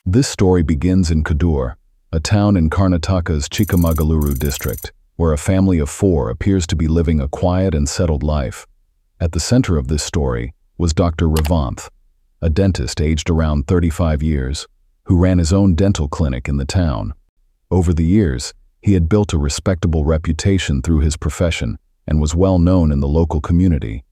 This story begins in Kuddur, a town in Karnataka's Chikamagaluru district, where a family of 4 appears to be living a quiet and settled life. At the center of this story was Dr. Revanth, a dentist aged around 35 years, who ran his own dental clinic in the town. Over the years, he had built a respectable reputation through his profession and was well known in the local community.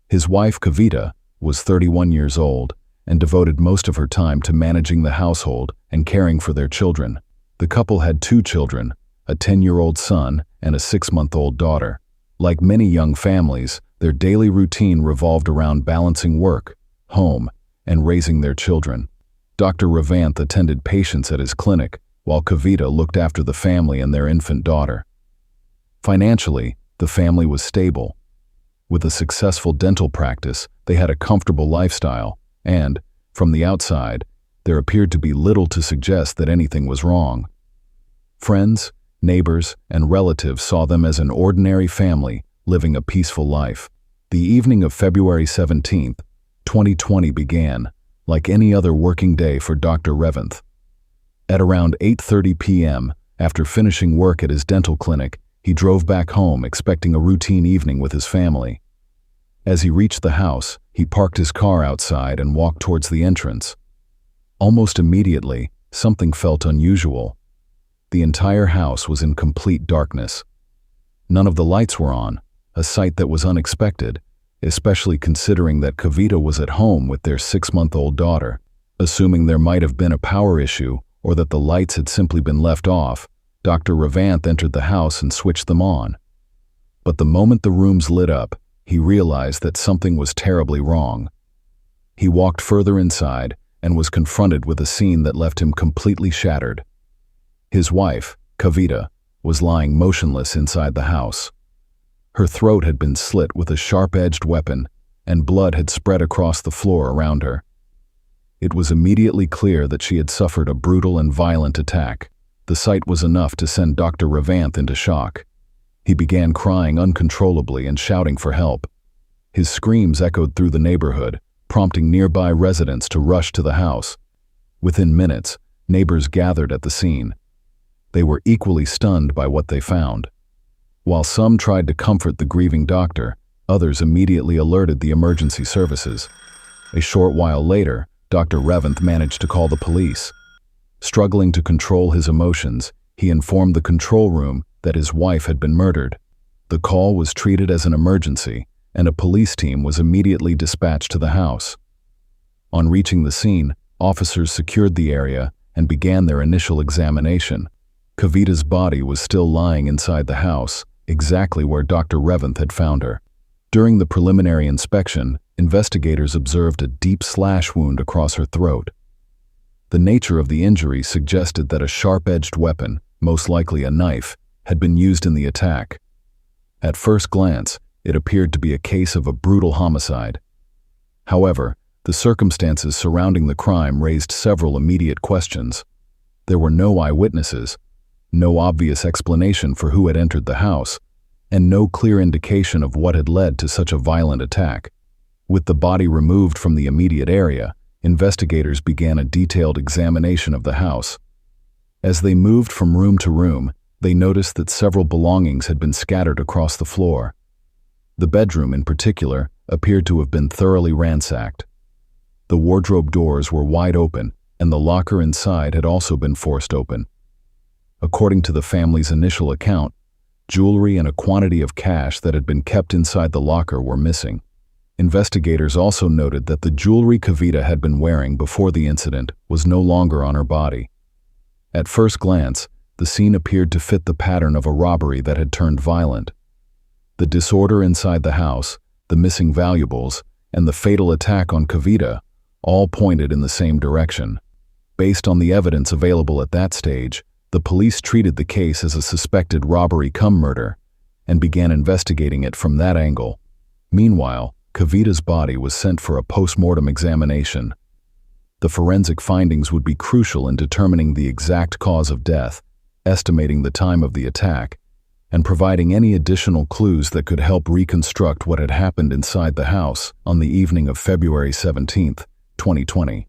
His wife, Kavita, was 31 years old and devoted most of her time to managing the household and caring for their children. The couple had 2 children, a 10-year-old son and a 6-month-old daughter. Like many young families, their daily routine revolved around balancing work, home, and raising their children. Dr. Revanth attended patients at his clinic, while Kavita looked after the family and their infant daughter. Financially, the family was stable. With a successful dental practice, they had a comfortable lifestyle, and, from the outside, there appeared to be little to suggest that anything was wrong. Friends, neighbors, and relatives saw them as an ordinary family living a peaceful life. The evening of February 17, 2020 began, like any other working day for Dr. Revanth. At around 8:30 p.m., after finishing work at his dental clinic, he drove back home expecting a routine evening with his family. As he reached the house, he parked his car outside and walked towards the entrance. Almost immediately, something felt unusual. The entire house was in complete darkness. None of the lights were on, a sight that was unexpected, especially considering that Kavita was at home with their 6-month-old daughter. Assuming there might have been a power issue or that the lights had simply been left off, Dr. Revanth entered the house and switched them on. But the moment the rooms lit up, he realized that something was terribly wrong. He walked further inside and was confronted with a scene that left him completely shattered. His wife, Kavita, was lying motionless inside the house. Her throat had been slit with a sharp-edged weapon, and blood had spread across the floor around her. It was immediately clear that she had suffered a brutal and violent attack. The sight was enough to send Dr. Revanth into shock. He began crying uncontrollably and shouting for help. His screams echoed through the neighborhood, prompting nearby residents to rush to the house. Within minutes, neighbors gathered at the scene. They were equally stunned by what they found. While some tried to comfort the grieving doctor, others immediately alerted the emergency services. A short while later, Dr. Revanth managed to call the police. Struggling to control his emotions, he informed the control room that his wife had been murdered. The call was treated as an emergency, and a police team was immediately dispatched to the house. On reaching the scene, officers secured the area and began their initial examination. Kavita's body was still lying inside the house, exactly where Dr. Revanth had found her. During the preliminary inspection, investigators observed a deep slash wound across her throat. The nature of the injury suggested that a sharp-edged weapon, most likely a knife, had been used in the attack. At first glance, it appeared to be a case of a brutal homicide. However, the circumstances surrounding the crime raised several immediate questions. There were no eyewitnesses, no obvious explanation for who had entered the house, and no clear indication of what had led to such a violent attack. With the body removed from the immediate area, investigators began a detailed examination of the house. As they moved from room to room, they noticed that several belongings had been scattered across the floor. The bedroom, in particular, appeared to have been thoroughly ransacked. The wardrobe doors were wide open, and the locker inside had also been forced open. According to the family's initial account, jewelry and a quantity of cash that had been kept inside the locker were missing. Investigators also noted that the jewelry Kavita had been wearing before the incident was no longer on her body. At first glance, the scene appeared to fit the pattern of a robbery that had turned violent. The disorder inside the house, the missing valuables, and the fatal attack on Kavita all pointed in the same direction. Based on the evidence available at that stage, the police treated the case as a suspected robbery-cum-murder and began investigating it from that angle. Meanwhile, Kavita's body was sent for a post-mortem examination. The forensic findings would be crucial in determining the exact cause of death, estimating the time of the attack, and providing any additional clues that could help reconstruct what had happened inside the house on the evening of February 17, 2020.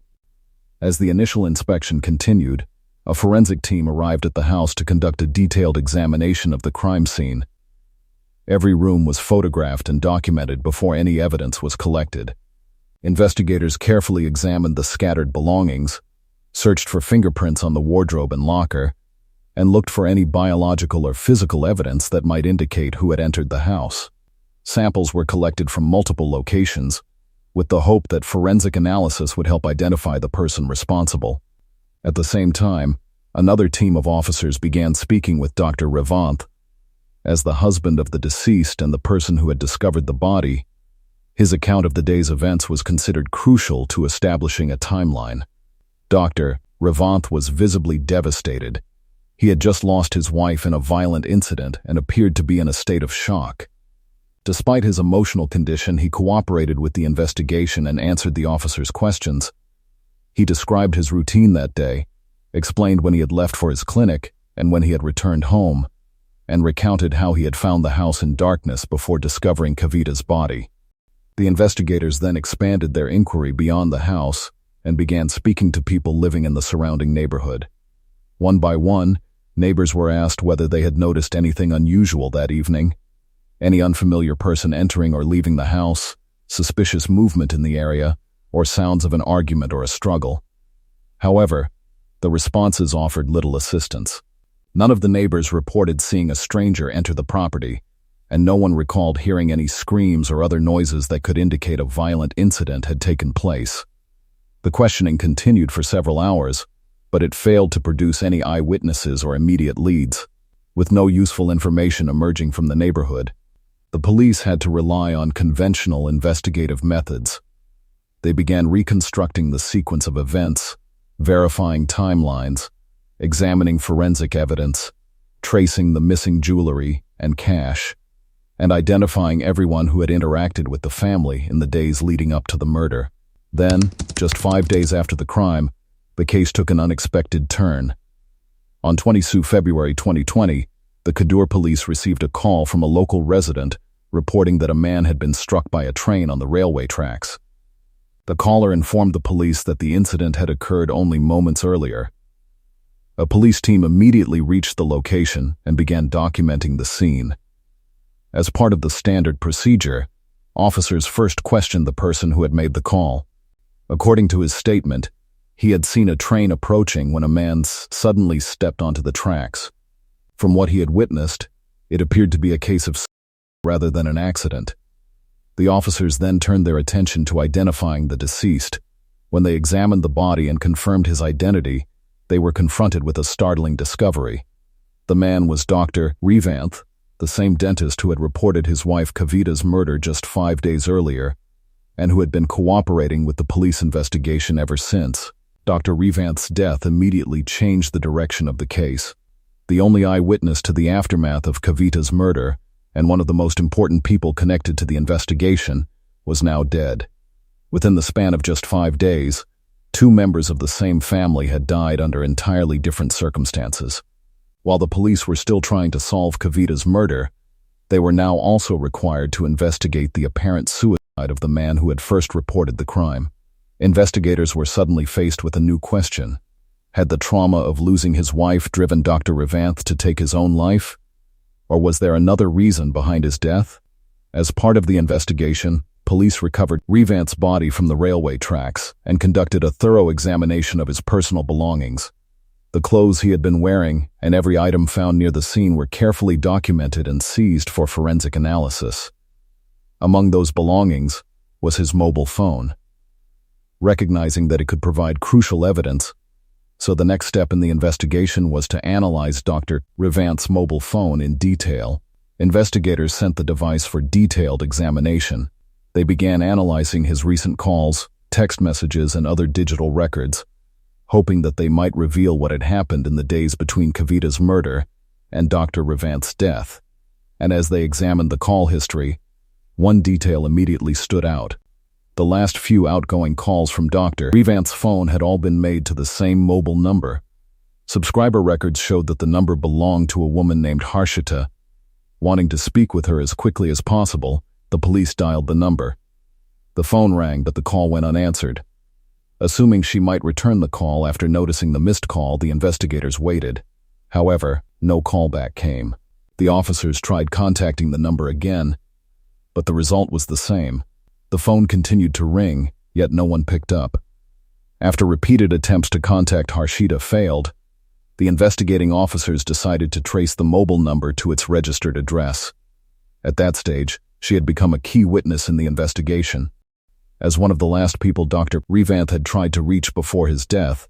As the initial inspection continued, a forensic team arrived at the house to conduct a detailed examination of the crime scene. Every room was photographed and documented before any evidence was collected. Investigators carefully examined the scattered belongings, searched for fingerprints on the wardrobe and locker, and looked for any biological or physical evidence that might indicate who had entered the house. Samples were collected from multiple locations, with the hope that forensic analysis would help identify the person responsible. At the same time, another team of officers began speaking with Dr. Revanth. As the husband of the deceased and the person who had discovered the body, his account of the day's events was considered crucial to establishing a timeline. Dr. Revanth was visibly devastated. He had just lost his wife in a violent incident and appeared to be in a state of shock. Despite his emotional condition, he cooperated with the investigation and answered the officers' questions. He described his routine that day, explained when he had left for his clinic and when he had returned home, and recounted how he had found the house in darkness before discovering Kavita's body. The investigators then expanded their inquiry beyond the house and began speaking to people living in the surrounding neighborhood. One by one, neighbors were asked whether they had noticed anything unusual that evening, any unfamiliar person entering or leaving the house, suspicious movement in the area, or sounds of an argument or a struggle. However, the responses offered little assistance. None of the neighbors reported seeing a stranger enter the property, and no one recalled hearing any screams or other noises that could indicate a violent incident had taken place. The questioning continued for several hours, but it failed to produce any eyewitnesses or immediate leads. With no useful information emerging from the neighborhood, the police had to rely on conventional investigative methods. They began reconstructing the sequence of events, verifying timelines, examining forensic evidence, tracing the missing jewelry and cash, and identifying everyone who had interacted with the family in the days leading up to the murder. Then, just 5 days after the crime, the case took an unexpected turn. On 22 February 2020, the Khadur police received a call from a local resident reporting that a man had been struck by a train on the railway tracks. The caller informed the police that the incident had occurred only moments earlier. A police team immediately reached the location and began documenting the scene. As part of the standard procedure, officers first questioned the person who had made the call. According to his statement, he had seen a train approaching when a man suddenly stepped onto the tracks. From what he had witnessed, it appeared to be a case of rather than an accident. The officers then turned their attention to identifying the deceased. When they examined the body and confirmed his identity, they were confronted with a startling discovery. The man was Dr. Revanth, the same dentist who had reported his wife Kavita's murder just 5 days earlier, and who had been cooperating with the police investigation ever since. Dr. Revanth's death immediately changed the direction of the case. The only eyewitness to the aftermath of Kavita's murder, and one of the most important people connected to the investigation, was now dead. Within the span of just 5 days, 2 members of the same family had died under entirely different circumstances. While the police were still trying to solve Kavita's murder, they were now also required to investigate the apparent suicide of the man who had first reported the crime. Investigators were suddenly faced with a new question. Had the trauma of losing his wife driven Dr. Revanth to take his own life? Or was there another reason behind his death? As part of the investigation, police recovered Revanth's body from the railway tracks and conducted a thorough examination of his personal belongings. The clothes he had been wearing and every item found near the scene were carefully documented and seized for forensic analysis. Among those belongings was his mobile phone. Recognizing that it could provide crucial evidence, so the next step in the investigation was to analyze Dr. Revanth's mobile phone in detail. Investigators sent the device for detailed examination. They began analyzing his recent calls, text messages, and other digital records, hoping that they might reveal what had happened in the days between Kavita's murder and Dr. Revanth's death. And as they examined the call history, one detail immediately stood out. The last few outgoing calls from Dr. Revanth's phone had all been made to the same mobile number. Subscriber records showed that the number belonged to a woman named Harshita. Wanting to speak with her as quickly as possible, the police dialed the number. The phone rang, but the call went unanswered. Assuming she might return the call after noticing the missed call, the investigators waited. However, no callback came. The officers tried contacting the number again, but the result was the same. The phone continued to ring, yet no one picked up. After repeated attempts to contact Harshita failed, the investigating officers decided to trace the mobile number to its registered address. At that stage, she had become a key witness in the investigation. As one of the last people Dr. Revanth had tried to reach before his death,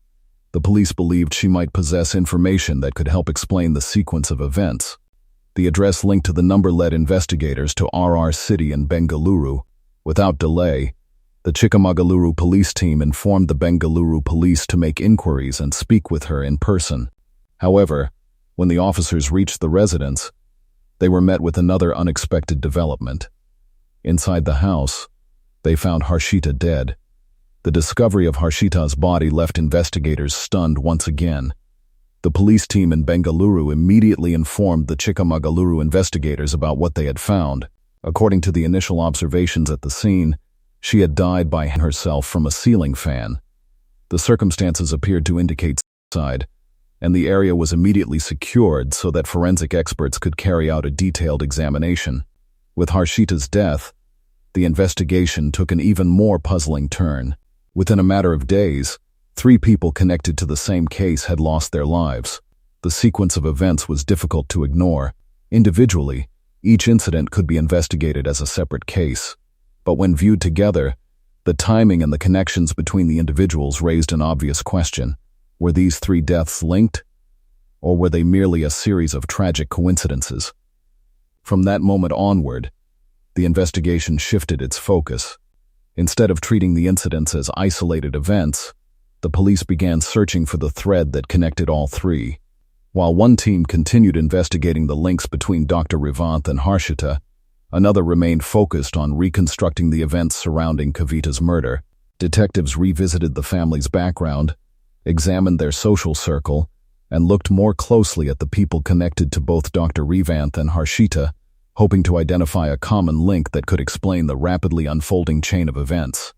the police believed she might possess information that could help explain the sequence of events. The address linked to the number led investigators to RR City in Bengaluru. Without delay, the Chikamagaluru police team informed the Bengaluru police to make inquiries and speak with her in person. However, when the officers reached the residence, they were met with another unexpected development. Inside the house, they found Harshita dead. The discovery of Harshita's body left investigators stunned once again. The police team in Bengaluru immediately informed the Chikamagaluru investigators about what they had found. According to the initial observations at the scene, she had died by herself from a ceiling fan. The circumstances appeared to indicate suicide, and the area was immediately secured so that forensic experts could carry out a detailed examination. With Harshita's death, the investigation took an even more puzzling turn. Within a matter of days, 3 people connected to the same case had lost their lives. The sequence of events was difficult to ignore. Individually, each incident could be investigated as a separate case. But when viewed together, the timing and the connections between the individuals raised an obvious question. Were these 3 deaths linked? Or were they merely a series of tragic coincidences? From that moment onward, the investigation shifted its focus. Instead of treating the incidents as isolated events, the police began searching for the thread that connected all 3. While one team continued investigating the links between Dr. Revanth and Harshita, another remained focused on reconstructing the events surrounding Kavita's murder. Detectives revisited the family's background, examined their social circle, and looked more closely at the people connected to both Dr. Revanth and Harshita, hoping to identify a common link that could explain the rapidly unfolding chain of events.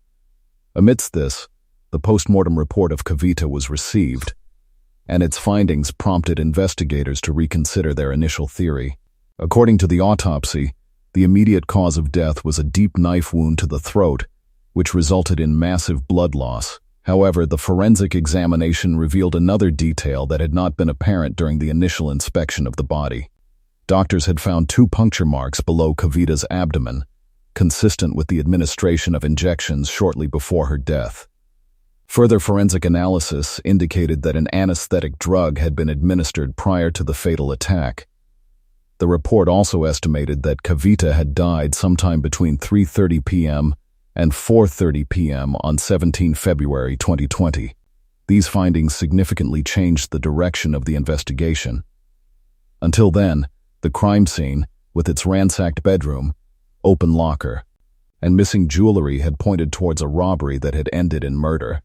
Amidst this, the post-mortem report of Kavita was received, and its findings prompted investigators to reconsider their initial theory. According to the autopsy, the immediate cause of death was a deep knife wound to the throat, which resulted in massive blood loss. However, the forensic examination revealed another detail that had not been apparent during the initial inspection of the body. Doctors had found 2 puncture marks below Kavita's abdomen, consistent with the administration of injections shortly before her death. Further forensic analysis indicated that an anesthetic drug had been administered prior to the fatal attack. The report also estimated that Kavita had died sometime between 3:30 p.m. and 4:30 p.m. on 17 February 2020. These findings significantly changed the direction of the investigation. Until then, the crime scene, with its ransacked bedroom, open locker, and missing jewelry had pointed towards a robbery that had ended in murder.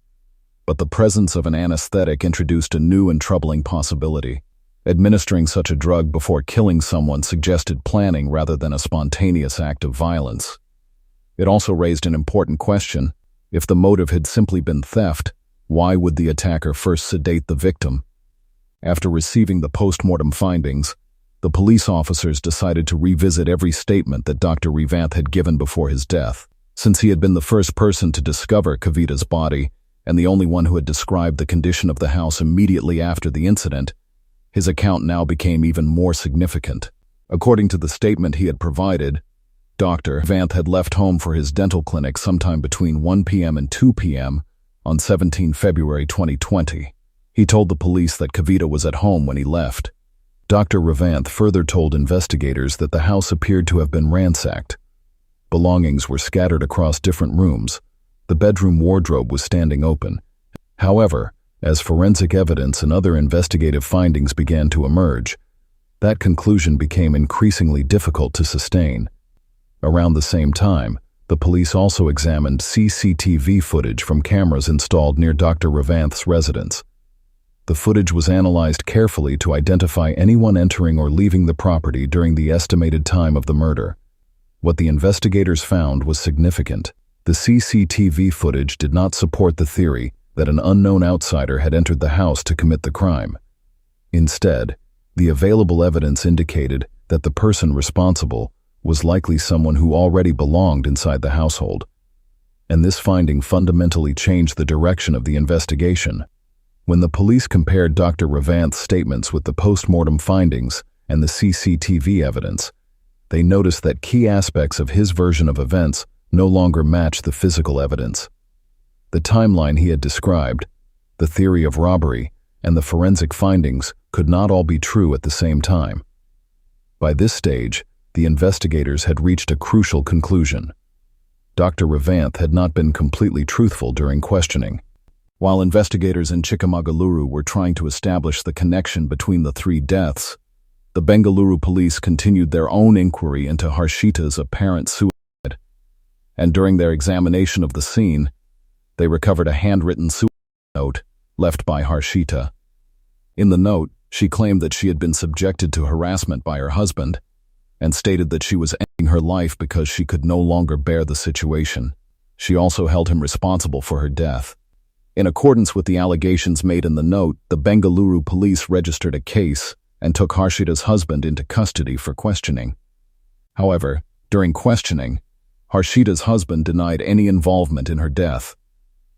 But the presence of an anesthetic introduced a new and troubling possibility. Administering such a drug before killing someone suggested planning rather than a spontaneous act of violence. It also raised an important question. If the motive had simply been theft, why would the attacker first sedate the victim? After receiving the post-mortem findings, the police officers decided to revisit every statement that Dr. Revanth had given before his death. Since he had been the first person to discover Kavita's body and the only one who had described the condition of the house immediately after the incident, his account now became even more significant. According to the statement he had provided, Dr. Revanth had left home for his dental clinic sometime between 1 p.m. and 2 p.m. on 17 February 2020. He told the police that Kavita was at home when he left. Dr. Revanth further told investigators that the house appeared to have been ransacked. Belongings were scattered across different rooms. The bedroom wardrobe was standing open. However, as forensic evidence and other investigative findings began to emerge, that conclusion became increasingly difficult to sustain. Around the same time, the police also examined CCTV footage from cameras installed near Dr. Revanth's residence. The footage was analyzed carefully to identify anyone entering or leaving the property during the estimated time of the murder. What the investigators found was significant. The CCTV footage did not support the theory that an unknown outsider had entered the house to commit the crime. Instead, the available evidence indicated that the person responsible was likely someone who already belonged inside the household. And this finding fundamentally changed the direction of the investigation. When the police compared Dr. Revanth's statements with the post-mortem findings and the CCTV evidence, they noticed that key aspects of his version of events no longer matched the physical evidence. The timeline he had described, the theory of robbery, and the forensic findings could not all be true at the same time. By this stage, the investigators had reached a crucial conclusion. Dr. Revanth had not been completely truthful during questioning. While investigators in Chikamagaluru were trying to establish the connection between the three deaths, the Bengaluru police continued their own inquiry into Harshita's apparent suicide. And during their examination of the scene, they recovered a handwritten suicide note left by Harshita. In the note, she claimed that she had been subjected to harassment by her husband and stated that she was ending her life because she could no longer bear the situation. She also held him responsible for her death. In accordance with the allegations made in the note, the Bengaluru police registered a case and took Harshita's husband into custody for questioning. However, during questioning, Harshita's husband denied any involvement in her death.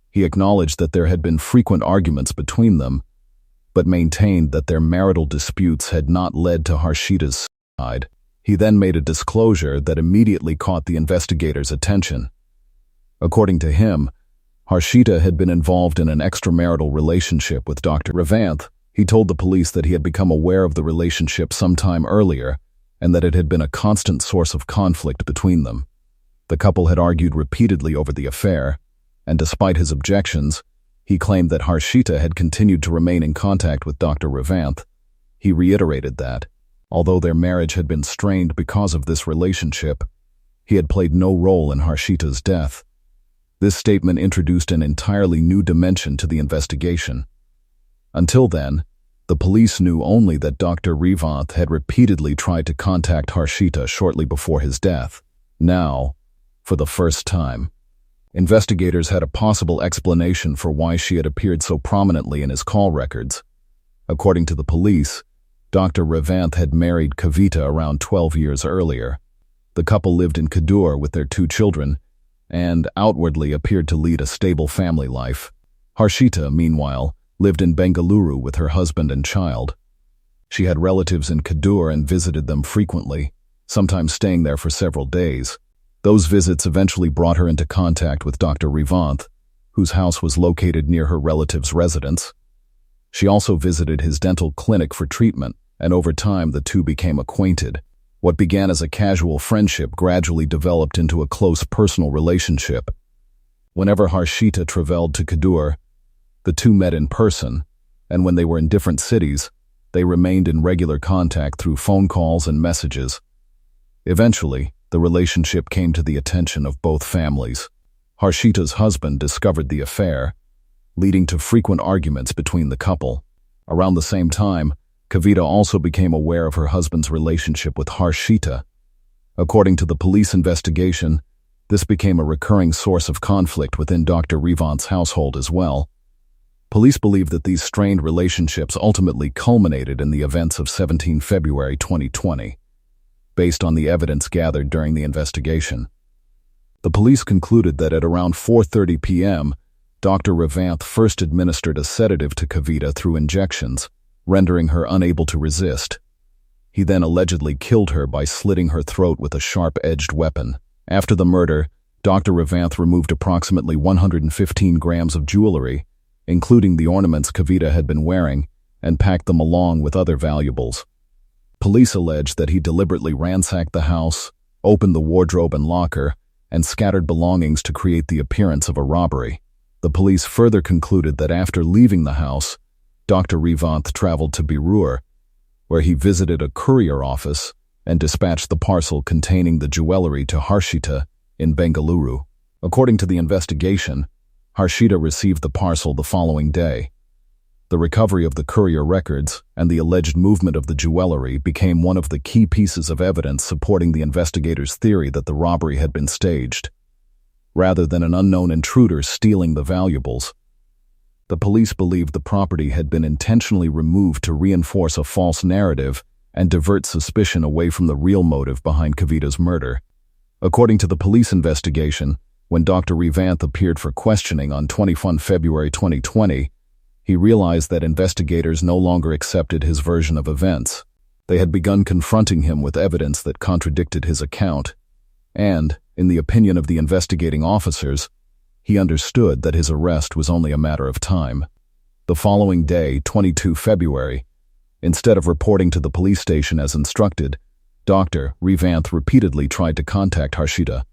He acknowledged that there had been frequent arguments between them, but maintained that their marital disputes had not led to Harshita's suicide. He then made a disclosure that immediately caught the investigators' attention. According to him, Harshita had been involved in an extramarital relationship with Dr. Revanth. He told the police that he had become aware of the relationship sometime earlier and that it had been a constant source of conflict between them. The couple had argued repeatedly over the affair, and despite his objections, he claimed that Harshita had continued to remain in contact with Dr. Revanth. He reiterated that, although their marriage had been strained because of this relationship, he had played no role in Harshita's death. This statement introduced an entirely new dimension to the investigation. Until then, the police knew only that Dr. Revanth had repeatedly tried to contact Harshita shortly before his death. Now, for the first time, investigators had a possible explanation for why she had appeared so prominently in his call records. According to the police, Dr. Revanth had married Kavita around 12 years earlier. The couple lived in Kadur with their 2 children and outwardly appeared to lead a stable family life. Harshita, meanwhile, lived in Bengaluru with her husband and child. She had relatives in Kadur and visited them frequently, sometimes staying there for several days. Those visits eventually brought her into contact with Dr. Revanth, whose house was located near her relative's residence. She also visited his dental clinic for treatment, and over time the two became acquainted. What began as a casual friendship gradually developed into a close personal relationship. Whenever Harshita traveled to Kadur, the two met in person, and when they were in different cities, they remained in regular contact through phone calls and messages. Eventually, the relationship came to the attention of both families. Harshita's husband discovered the affair, leading to frequent arguments between the couple. Around the same time, Kavita also became aware of her husband's relationship with Harshita. According to the police investigation, this became a recurring source of conflict within Dr. Revanth's household as well. Police believe that these strained relationships ultimately culminated in the events of 17 February 2020. Based on the evidence gathered during the investigation, the police concluded that at around 4:30 p.m., Dr. Revanth first administered a sedative to Kavita through injections, rendering her unable to resist. He then allegedly killed her by slitting her throat with a sharp-edged weapon. After the murder, Dr. Revanth removed approximately 115 grams of jewelry, including the ornaments Kavita had been wearing, and packed them along with other valuables. Police alleged that he deliberately ransacked the house, opened the wardrobe and locker, and scattered belongings to create the appearance of a robbery. The police further concluded that after leaving the house, Dr. Revanth traveled to Birur, where he visited a courier office and dispatched the parcel containing the jewelry to Harshita in Bengaluru. According to the investigation, Harshita received the parcel the following day. The recovery of the courier records and the alleged movement of the jewelry became one of the key pieces of evidence supporting the investigators' theory that the robbery had been staged. rather than an unknown intruder stealing the valuables. The police believed the property had been intentionally removed to reinforce a false narrative and divert suspicion away from the real motive behind Kavita's murder. According to the police investigation, when Dr. Revanth appeared for questioning on 21 February 2020, he realized that investigators no longer accepted his version of events. They had begun confronting him with evidence that contradicted his account, and, in the opinion of the investigating officers, he understood that his arrest was only a matter of time. The following day, 22 February, instead of reporting to the police station as instructed, Dr. Revanth repeatedly tried to contact Harshita.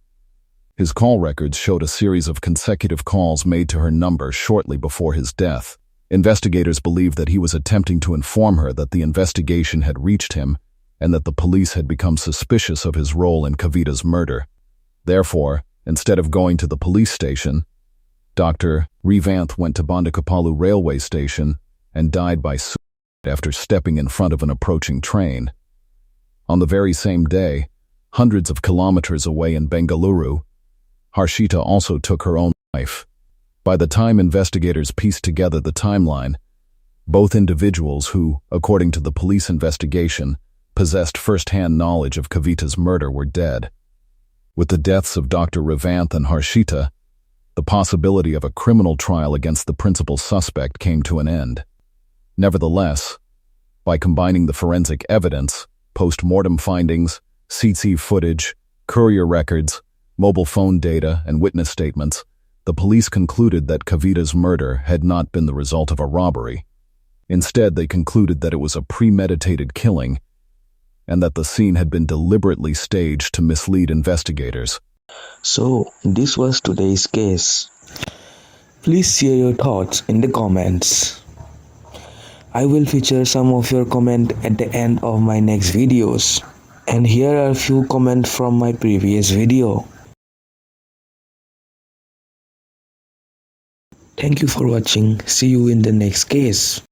His call records showed a series of consecutive calls made to her number shortly before his death. Investigators believed that he was attempting to inform her that the investigation had reached him and that the police had become suspicious of his role in Kavita's murder. Therefore, instead of going to the police station, Dr. Revanth went to Bondakapalu railway station and died by suicide after stepping in front of an approaching train. On the very same day, hundreds of kilometers away in Bengaluru, Harshita also took her own life. By the time investigators pieced together the timeline, both individuals who, according to the police investigation, possessed first-hand knowledge of Kavita's murder were dead. With the deaths of Dr. Revanth and Harshita, the possibility of a criminal trial against the principal suspect came to an end. Nevertheless, by combining the forensic evidence, post-mortem findings, CC footage, courier records, mobile phone data, and witness statements, the police concluded that Kavita's murder had not been the result of a robbery. Instead, they concluded that it was a premeditated killing and that the scene had been deliberately staged to mislead investigators. So, this was today's case. Please share your thoughts in the comments. I will feature some of your comment at the end of my next videos. And here are a few comments from my previous video. Thank you for watching. See you in the next case.